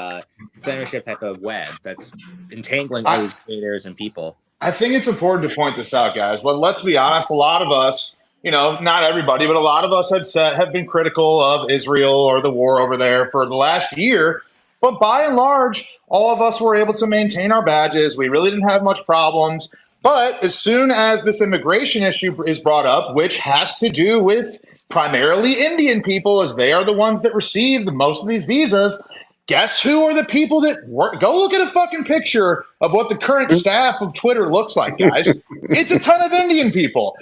censorship type of web that's entangling all I, these creators and people. I think it's important to point this out, guys. Let's be honest. A lot of us, not everybody, but a lot of us have been critical of Israel or the war over there for the last year. But by and large, all of us were able to maintain our badges. We really didn't have much problems. But as soon as this immigration issue is brought up, which has to do with primarily Indian people, as they are the ones that receive most of these visas, guess who are the people that work? Go look at a fucking picture of what the current staff of Twitter looks like, guys. It's a ton of Indian people.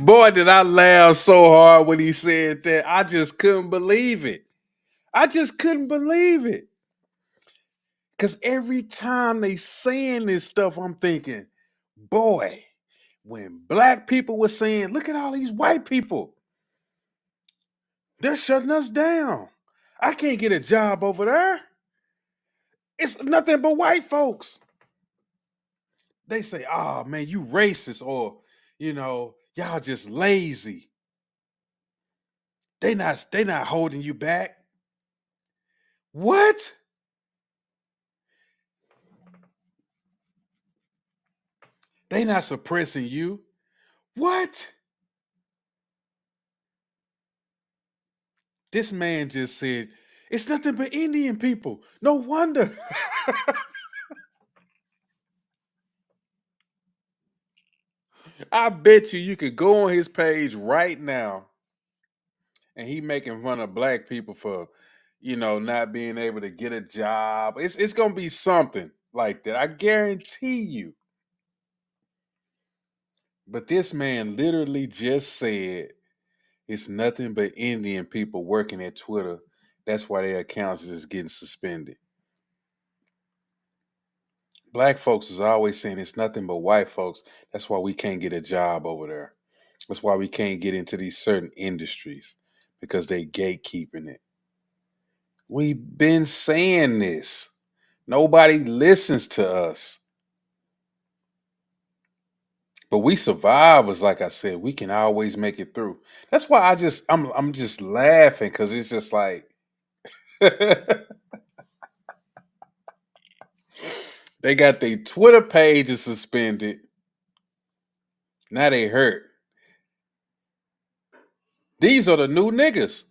Boy, did I laugh so hard when he said that. I just couldn't believe it. I just couldn't believe it. Because every time they saying this stuff, I'm thinking, boy, when black people were saying, look at all these white people, they're shutting us down. I can't get a job over there. It's nothing but white folks. They say, oh man, you racist, or y'all just lazy. They not holding you back. What? They not suppressing you. What? This man just said, it's nothing but Indian people. No wonder. I bet you could go on his page right now and he making fun of black people for, not being able to get a job. It's gonna be something like that. I guarantee you. But this man literally just said it's nothing but Indian people working at Twitter. That's why their accounts is getting suspended. Black folks is always saying it's nothing but white folks. That's why we can't get a job over there. That's why we can't get into these certain industries because they gatekeeping it. We've been saying this. Nobody listens to us. But we survivors, like I said, we can always make it through. That's why I'm just laughing because it's just like they got their Twitter pages suspended. Now they hurt. These are the new niggas.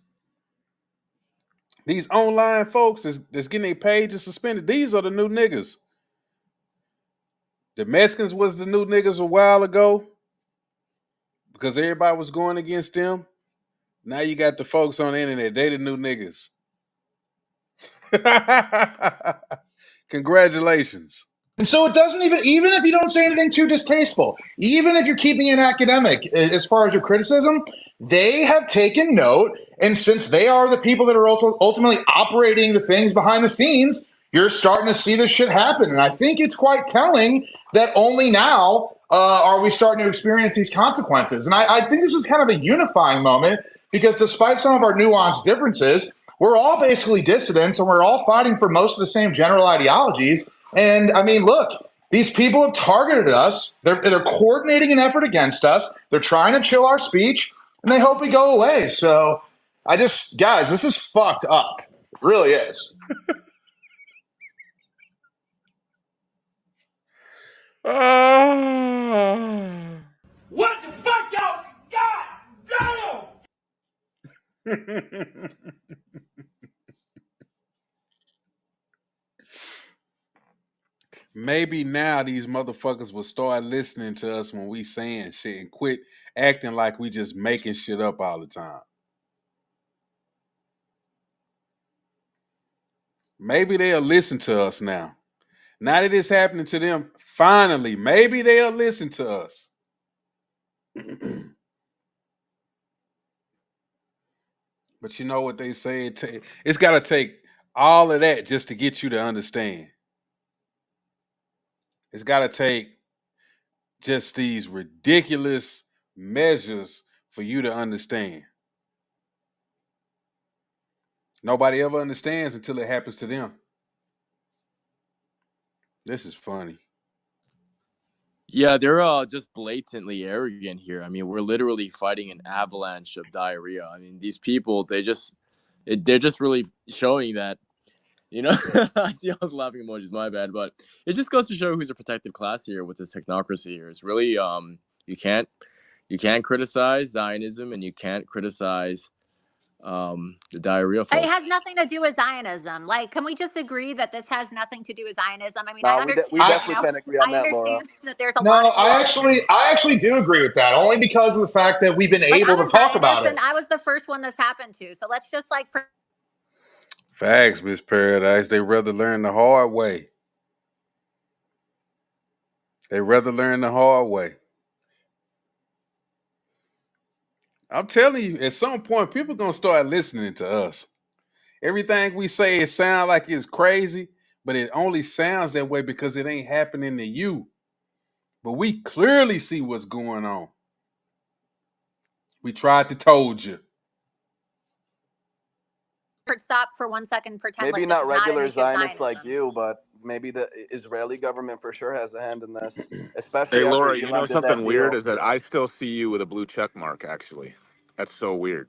These online folks that's getting their pages suspended. These are the new niggas. The Mexicans was the new niggas a while ago because everybody was going against them. Now you got the folks on the internet. They the new niggas. Congratulations. And so it doesn't even if you don't say anything too distasteful, even if you're keeping it academic as far as your criticism, they have taken note. And since they are the people that are ultimately operating the things behind the scenes, you're starting to see this shit happen. And I think it's quite telling that only now are we starting to experience these consequences. And I think this is kind of a unifying moment because despite some of our nuanced differences, we're all basically dissidents and we're all fighting for most of the same general ideologies. And I mean, look, these people have targeted us. They're coordinating an effort against us. They're trying to chill our speech, and they hope we go away. So guys, this is fucked up. It really is. What the fuck, y'all? God damn! Maybe now these motherfuckers will start listening to us when we saying shit and quit acting like we just making shit up all the time. Maybe they'll listen to us now. Now that it's happening to them, finally, maybe they'll listen to us. But you know what they say? It's got to take all of that just to get you to understand. It's got to take just these ridiculous measures for you to understand. Nobody ever understands until it happens to them. This is funny. Yeah, they're just blatantly arrogant here. I mean, we're literally fighting an avalanche of diarrhea. I mean, these people, they're just really showing that, I see all the laughing emojis, my bad, but it just goes to show who's a protected class here with this technocracy here. It's really you can't criticize Zionism and you can't criticize the diarrhea It folks. has nothing to do with Zionism. Like, can we just agree that this has nothing to do with Zionism? I mean, I No, we understand, definitely can't agree on I that, Laura. understand that there's a No, lot of I actually do agree with that, only because of the fact that we've been like, able I'm to a talk about Zionist it. and I was the first one this happened to. So let's just like Facts, Miss Paradise. They rather learn the hard way. They rather learn the hard way. I'm telling you, at some point, people gonna start listening to us. Everything we say, it sounds like it's crazy, but it only sounds that way because it ain't happening to you. But we clearly see what's going on. We tried to told you. stop for 1 second, pretend Maybe like this not is not an regular issue of Zionists like Zionism. you, but maybe the Israeli government for sure has a hand in this, Hey, especially after Laura, you know Elon did that something weird deal. is that I still see you with a blue check mark. Actually, that's so weird.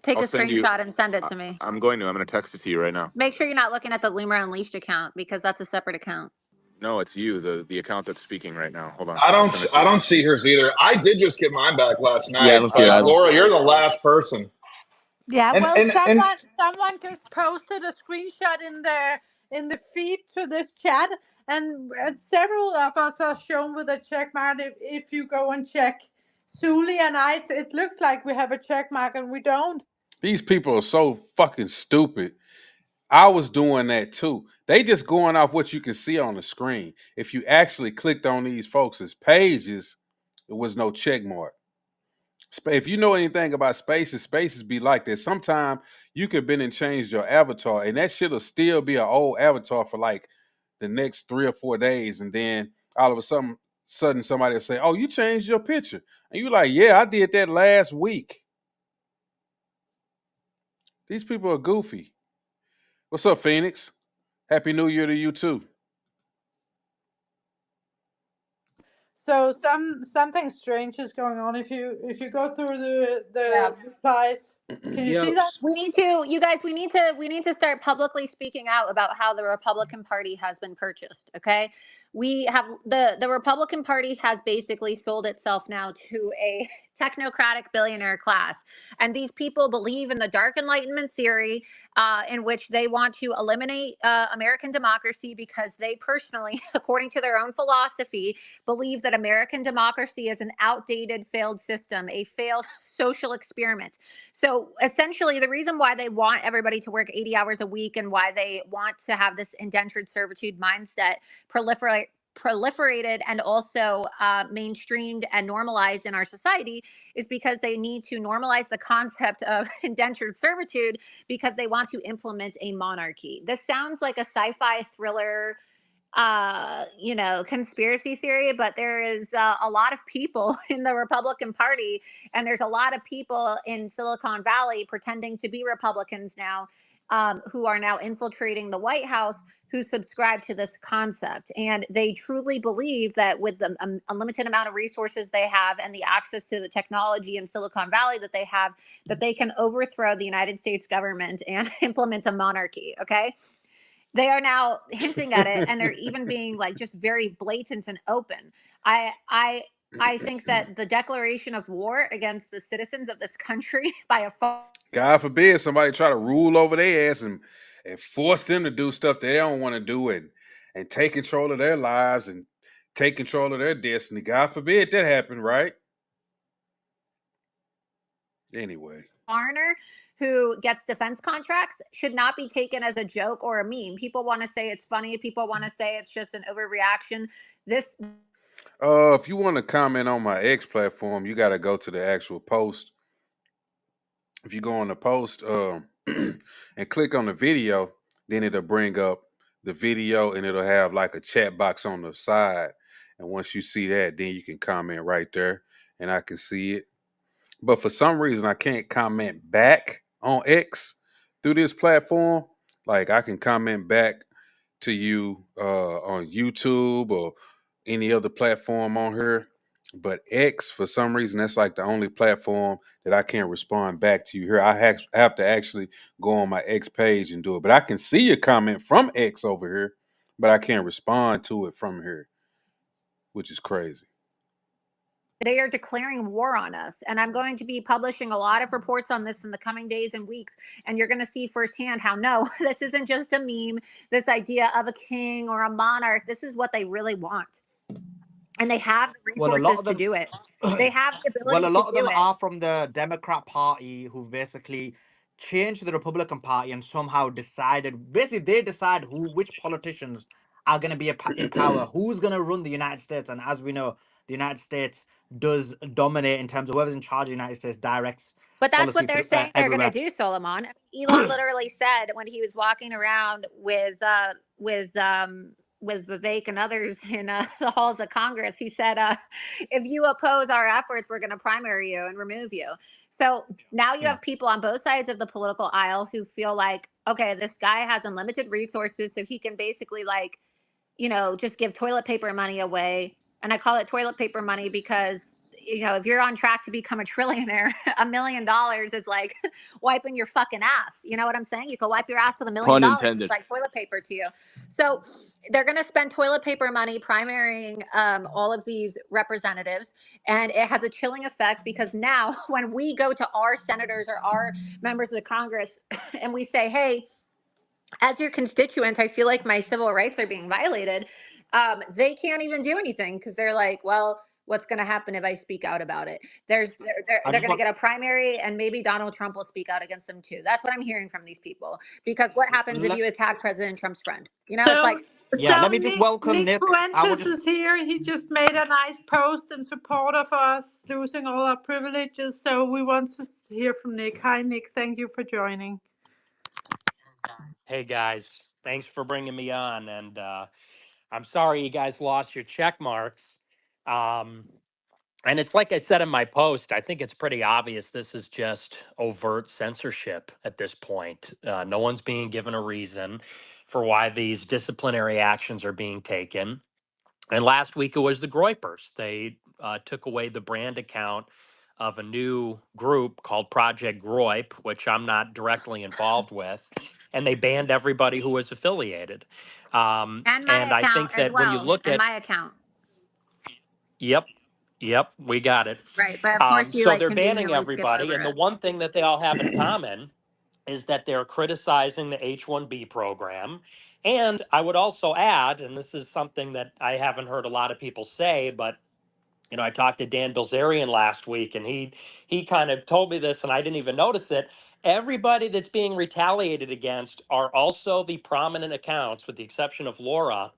Take I'll a send you. screenshot and send it I- to me. I'm going to. I'm going to text it to you right now. Make sure you're not looking at the Loomer Unleashed account because that's a separate account. No, it's you, the account that's speaking right now. Hold on, I I'll don't send it to I you. don't see hers either. I did just get mine back last Yeah, I night, don't see it but either. Laura, you're the last person. Yeah, And well, and and someone just posted a screenshot in the feed to this chat, and several of us are shown with a check mark. If you go and check Suli and I, it looks like we have a check mark, and we don't. These people are so fucking stupid. I was doing that too. They just going off what you can see on the screen. If you actually clicked on these folks' pages, there was no check mark. If you know anything about spaces be like this. Sometimes you could been and changed your avatar, and that shit'll still be an old avatar for like the next 3 or 4 days, and then all of a sudden somebody will say, "Oh, you changed your picture," and you like, "Yeah, I did that last week." These people are goofy. What's up, Phoenix? Happy New Year to you too. So something strange is going on. If you go through Yeah. the replies, can you see Yo, that? We need to, you guys, we need to start publicly speaking out about how the Republican Party has been purchased. Okay. We have the Republican Party has basically sold itself now to a technocratic billionaire class. And these people believe in the dark enlightenment theory, in which they want to eliminate American democracy because they personally, according to their own philosophy, believe that American democracy is an outdated, failed system, a failed social experiment. So essentially, the reason why they want everybody to work 80 hours a week and why they want to have this indentured servitude mindset proliferated and also mainstreamed and normalized in our society is because they need to normalize the concept of indentured servitude because they want to implement a monarchy. This sounds like a sci-fi thriller, conspiracy theory, but there is a lot of people in the Republican Party, and there's a lot of people in Silicon Valley pretending to be Republicans now, who are now infiltrating the White House, who subscribe to this concept. And they truly believe that with the unlimited amount of resources they have and the access to the technology in Silicon Valley that they have, that they can overthrow the United States government and implement a monarchy. Okay. They are now hinting at it, and they're even being like just very blatant and open. I think that the declaration of war against the citizens of this country by a God forbid somebody try to rule over their ass and force them to do stuff they don't want to do and take control of their lives and take control of their destiny. God forbid that happen, right? Anyway. foreigner who gets defense contracts should not be taken as a joke or a meme. People want to say it's funny. People want to say it's just an overreaction. This If you want to comment on my X platform, you got to go to the actual post. If you go on the post and click on the video, then it'll bring up the video and it'll have like a chat box on the side. And once you see that, then you can comment right there and I can see it. But for some reason, I can't comment back on X through this platform. Like I can comment back to you on YouTube or any other platform on here. But X, for some reason, that's like the only platform that I can't respond back to you here. I have to actually go on my X page and do it. But I can see your comment from X over here, but I can't respond to it from here, which is crazy. they are declaring war on us, and I'm going to be publishing a lot of reports on this in the coming days and weeks, and you're going to see firsthand how no, this isn't just a meme. This idea of a king or a monarch, this is what they really want, and they have the well, a lot resources of to them, do it. They have the well, ability a to lot of do them it. are from the Democrat Party who basically changed the Republican Party and somehow decided, basically, they decide which politicians are going to be in power, who's going to run the United States. And as we know, the United States does dominate in terms of whoever's in charge of the United States directs But that's what policy they're saying they're going to everywhere. do, Solomon. Elon literally said when he was walking around with Vivek and others in the halls of Congress, he said, "If you oppose our efforts, we're going to primary you and remove you." So now you Yeah. have people on both sides of the political aisle who feel like, okay, this guy has unlimited resources, so he can basically just give toilet paper money away. And I call it toilet paper money because if you're on track to become a trillionaire, $1 million is like wiping your fucking ass. You know what I'm saying? You can wipe your ass with $1 million. Pun It's intended. like toilet paper to you. So they're going to spend toilet paper money primarying all of these representatives. And it has a chilling effect because now when we go to our senators or our members of the Congress and we say, hey, as your constituent, I feel like my civil rights are being violated. They can't even do anything because they're like, well, what's going to happen if I speak out about it? I They're just going to want get a primary, and maybe Donald Trump will speak out against them too. That's what I'm hearing from these people. Because what happens if let, you attack President Trump's friend? It's So, like, yeah, so let me just Nick, welcome Nick Nick. I will Fuentes just is here. He just made a nice post in support of us losing all our privileges. So we want to hear from Nick. Hi, Nick. Thank you for joining. Hey guys, thanks for bringing me on, and I'm sorry you guys lost your check marks. Um, and it's like I said in my post, I think it's pretty obvious this is just overt censorship at this point. No one's being given a reason for why these disciplinary actions are being taken. And last week it was the Groypers. They took away the brand account of a new group called Project Groyp, which I'm not directly involved with, and they banned everybody who was affiliated. and my And I account think as that when you well, look and at, my account. yep, yep, we got it. Right. But of course, you So like they're banning conveniently skipped everybody, over and the it. one thing that they all have in common is that they're criticizing the H-1B program. And I would also add, and this is something that I haven't heard a lot of people say, but I talked to Dan Bilzerian last week, and he kind of told me this, and I didn't even notice it. Everybody that's being retaliated against are also the prominent accounts, with the exception of Laura,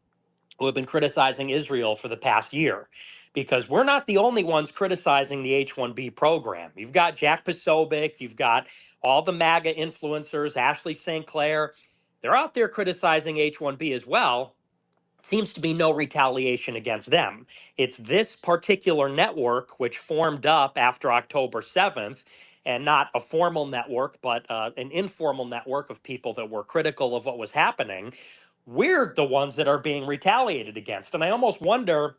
who have been criticizing Israel for the past year. Because we're not the only ones criticizing the H-1B program. You've got Jack Posobiec, you've got all the MAGA influencers, Ashley St. Clair. They're out there criticizing H-1B as well. Seems to be no retaliation against them. It's this particular network which formed up after October 7th, and not a formal network, but an informal network of people that were critical of what was happening. We're the ones that are being retaliated against. And I almost wonder,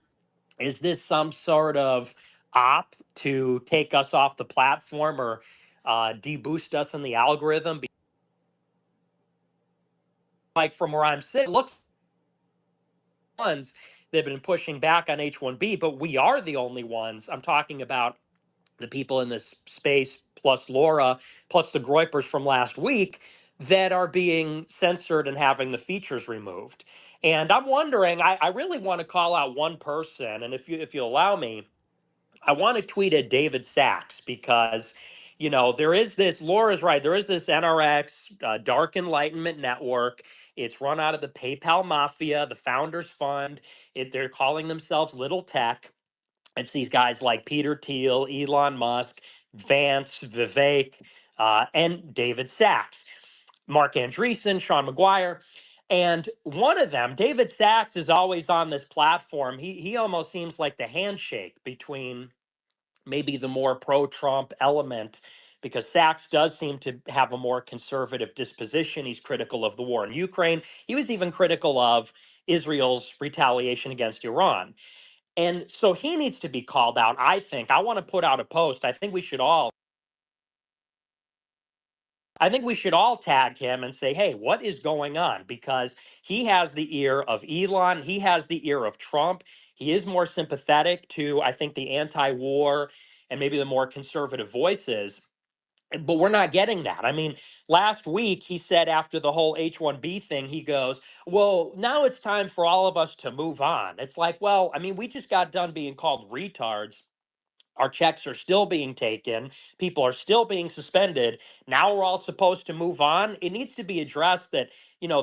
is this some sort of op to take us off the platform or deboost us in the algorithm? Like from where I'm sitting, it looks ones that have been pushing back on H1B, but we are the only ones. I'm talking about the people in this space, plus Laura, plus the Groypers from last week, that are being censored and having the features removed. And I'm wondering, I really want to call out one person, and if you allow me, I want to tweet at David Sachs because, there is this, Laura's right, there is this NRX, Dark Enlightenment Network. It's run out of the PayPal Mafia, the Founders Fund. They're calling themselves Little Tech. It's these guys like Peter Thiel, Elon Musk, Vance, Vivek, and David Sachs, Mark Andreessen, Sean McGuire. And one of them, David Sachs, is always on this platform. He almost seems like the handshake between maybe the more pro-Trump element, because Sachs does seem to have a more conservative disposition. He's critical of the war in Ukraine. He was even critical of Israel's retaliation against Iran. And so he needs to be called out, I think. I want to put out a post. I think we should all tag him and say, hey, what is going on? Because he has the ear of Elon. He has the ear of Trump. He is more sympathetic to, I think, the anti-war and maybe the more conservative voices. But we're not getting that. I mean, last week he said after the whole H-1B thing, he goes, well, now it's time for all of us to move on. It's like, well, I mean, we just got done being called retards. Our checks are still being taken. People are still being suspended. Now we're all supposed to move on. It needs to be addressed that,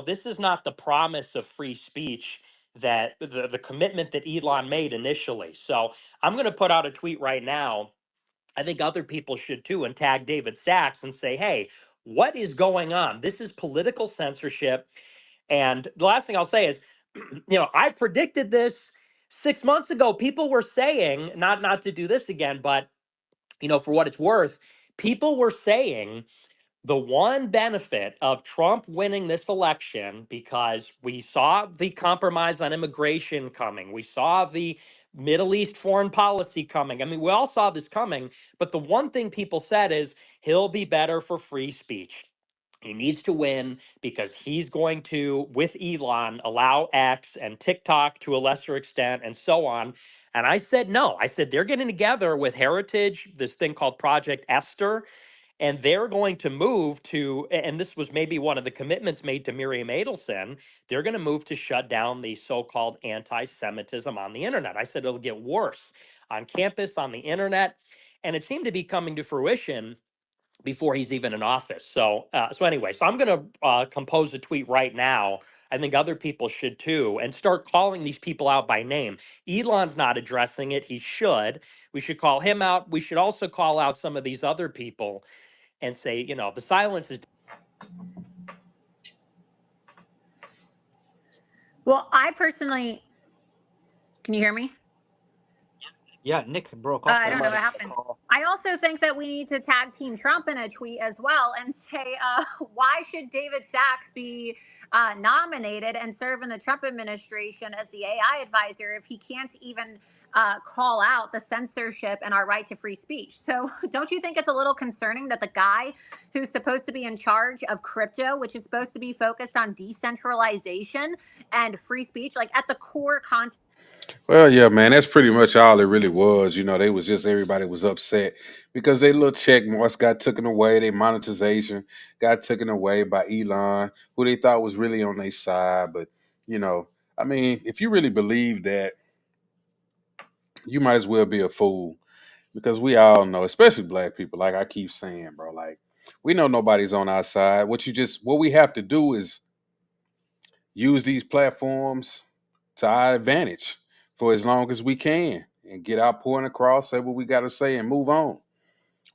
this is not the promise of free speech, that the commitment that Elon made initially. So I'm going to put out a tweet right now. I think other people should too, and tag David Sachs and say, hey, what is going on? This is political censorship. And the last thing I'll say is, I predicted this 6 months ago. People were saying, not to do this again, but for what it's worth, people were saying The one benefit of Trump winning this election, because we saw the compromise on immigration coming, we saw the Middle East foreign policy coming. I mean, we all saw this coming, but the one thing people said is he'll be better for free speech. He needs to win because he's going to, with Elon, allow X and TikTok to a lesser extent and so on. And I said, no. I said, they're getting together with Heritage, this thing called Project Esther, and they're going to move to, and this was maybe one of the commitments made to Miriam Adelson, they're going to move to shut down the so-called anti-Semitism on the internet. I said it'll get worse on campus, on the internet, and it seemed to be coming to fruition before he's even in office. So anyway, so I'm going to compose a tweet right now. I think other people should too, and start calling these people out by name. Elon's not addressing it. He should. We should call him out. We should also call out some of these other people and say, the silence is. Well, I personally, can you hear me? Yeah, Nick broke off I You there. don't know might what have got a happened. call. I also think that we need to tag Team Trump in a tweet as well and say, why should David Sachs be nominated and serve in the Trump administration as the AI advisor if he can't even call out the censorship and our right to free speech? So don't you think it's a little concerning that the guy who's supposed to be in charge of crypto, which is supposed to be focused on decentralization and free speech, like at the core concept? Well, yeah, man, that's pretty much all it really was. They was just everybody was upset because they little check marks got taken away, their monetization got taken away by Elon, who they thought was really on their side. But you know, I mean, if you really believe that, you might as well be a fool because we all know, especially black people, like I keep saying, bro, like we know nobody's on our side. What we have to do is use these platforms to our advantage for as long as we can and get our point across, say what we got to say, and move on.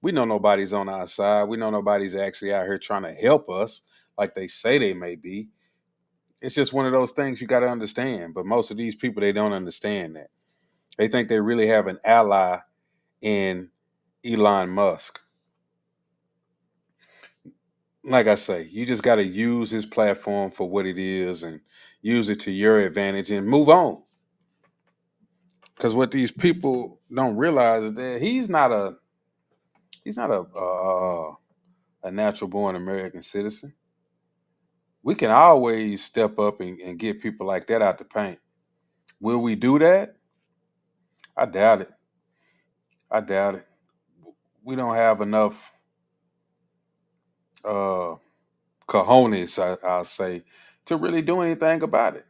We know nobody's on our side. We know nobody's actually out here trying to help us like they say they may be. It's just one of those things you got to understand. But most of these people, they don't understand that. They think they really have an ally in Elon Musk. Like I say, you just got to use his platform for what it is and use it to your advantage and move on. Because what these people don't realize is that he's not a natural born American citizen. We can always step up and get people like that out the paint. Will we do that? I doubt it. I doubt it. We don't have enough uh, cojones, I'll say, to really do anything about it.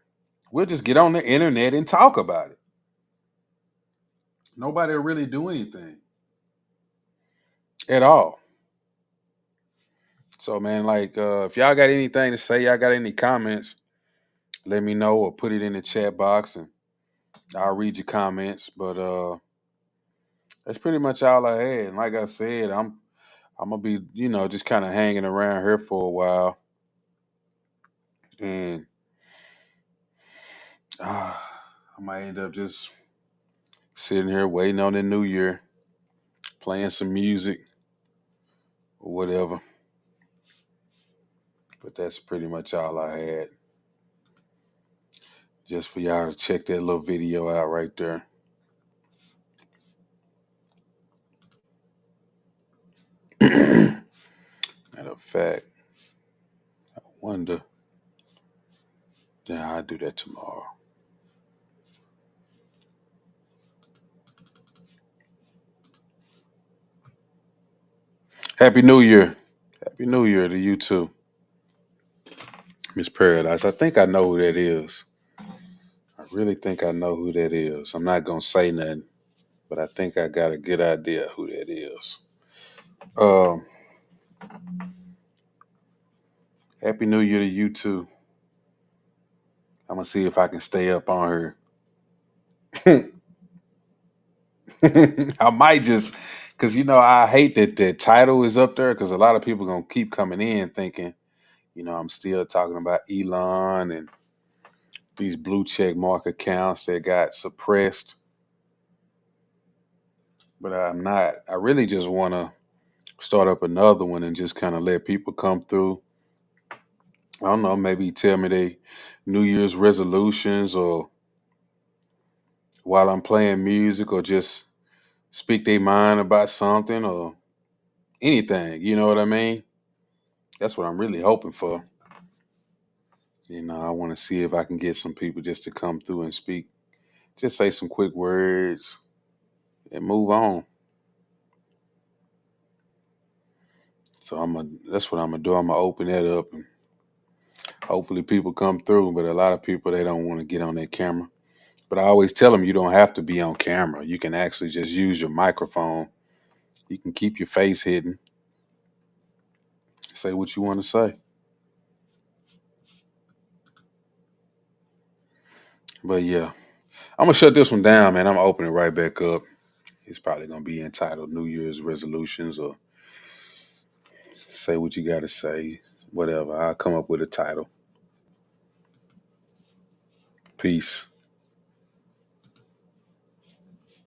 We'll just get on the internet and talk about it. Nobody will really do anything at all. So, man, like, if y'all got anything to say, y'all got any comments, let me know or put it in the chat box and I'll read your comments. But that's pretty much all I had. And like I said, I'm gonna be, just kind of hanging around here for a while. And I might end up just sitting here waiting on the new year, playing some music or whatever. But that's pretty much all I had. Just for y'all to check that little video out right there. Matter of fact, I wonder. Yeah, I'll do that tomorrow. Happy New Year. Happy New Year to you too, Miss Paradise. I think I know who that is. I really think I know who that is. I'm not gonna say nothing, but I think I got a good idea who that is. Um, Happy New Year to you too. I'm gonna see if I can stay up on her. I might just, cause I hate that the title is up there, cause a lot of people gonna keep coming in thinking, I'm still talking about Elon and these blue check mark accounts that got suppressed, but I'm not. I really just want to start up another one and just kind of let people come through. I don't know, maybe tell me they New Year's resolutions, or while I'm playing music, or just speak their mind about something or anything. You know what I mean? That's what I'm really hoping for. I want to see if I can get some people just to come through and speak, just say some quick words and move on. So that's what I'm gonna do. I'm gonna open that up, and hopefully people come through. But a lot of people, they don't want to get on their camera. But I always tell them, you don't have to be on camera. You can actually just use your microphone. You can keep your face hidden. Say what you want to say. But yeah, I'm gonna shut this one down, man. I'm gonna open it right back up. It's probably gonna be entitled New Year's resolutions, or say what you gotta say. Whatever. I'll come up with a title. Peace.